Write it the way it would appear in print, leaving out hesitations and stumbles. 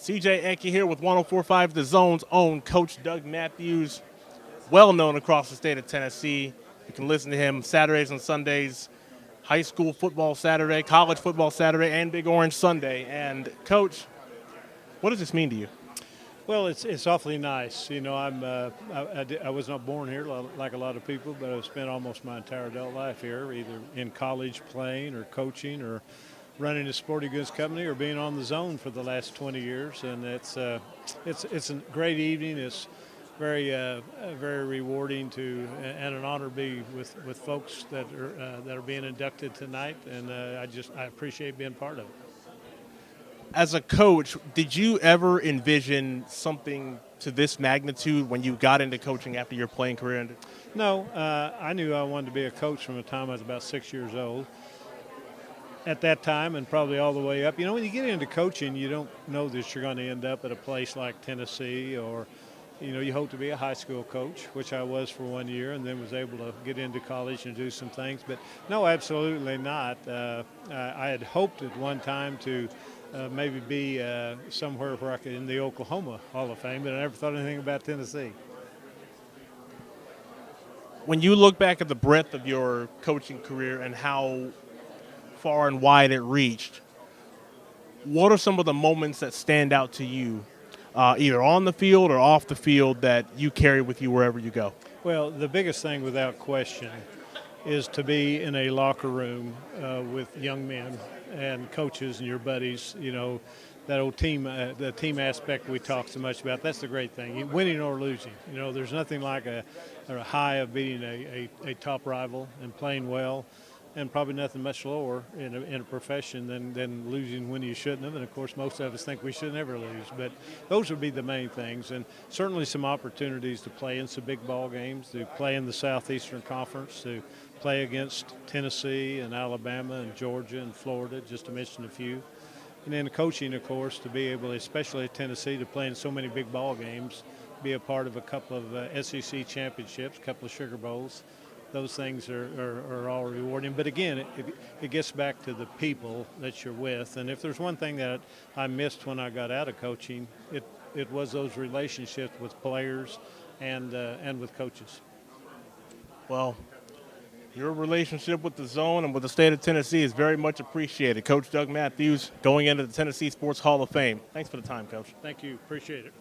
CJ Enke here with 104.5 The Zone's own Coach Doug Mathews, well known across the state of Tennessee. You can listen to him Saturdays and Sundays, high school football Saturday, college football Saturday, and Big Orange Sunday. And Coach, what does this mean to you? Well, it's awfully nice. You know, I was not born here like a lot of people, but I've spent almost my entire adult life here, either in college playing or coaching or running a sporting goods company or being on the zone for the last 20 years. And it's a great evening. It's very rewarding and an honor to be with folks that are being inducted tonight. And I appreciate being part of it. As a coach, did you ever envision something to this magnitude when you got into coaching after your playing career ended? No, I knew I wanted to be a coach from the time I was about 6 years old. At that time, and probably all the way up. You know, when you get into coaching, you don't know that you're going to end up at a place like Tennessee or, you know, you hope to be a high school coach, which I was for 1 year, and then was able to get into college and do some things. But no, absolutely not. I had hoped at one time to maybe be somewhere where I could, in the Oklahoma Hall of Fame, but I never thought anything about Tennessee. When you look back at the breadth of your coaching career and how far and wide it reached, what are some of the moments that stand out to you, either on the field or off the field, that you carry with you wherever you go? Well, the biggest thing without question is to be in a locker room with young men and coaches and your buddies. You know, that old team, the team aspect we talk so much about, that's the great thing, winning or losing. You know, there's nothing like a high of beating a top rival and playing well, and probably nothing much lower in a profession than losing when you shouldn't have. And, of course, most of us think we should never lose. But those would be the main things. And certainly some opportunities to play in some big ball games, to play in the Southeastern Conference, to play against Tennessee and Alabama and Georgia and Florida, just to mention a few. And then coaching, of course, to be able, especially at Tennessee, to play in so many big ball games, be a part of a couple of SEC championships, a couple of Sugar Bowls. Those things are all rewarding. But again, it gets back to the people that you're with. And if there's one thing that I missed when I got out of coaching, it was those relationships with players and with coaches. Well, your relationship with the Zone and with the state of Tennessee is very much appreciated. Coach Doug Mathews going into the Tennessee Sports Hall of Fame. Thanks for the time, Coach. Thank you. Appreciate it.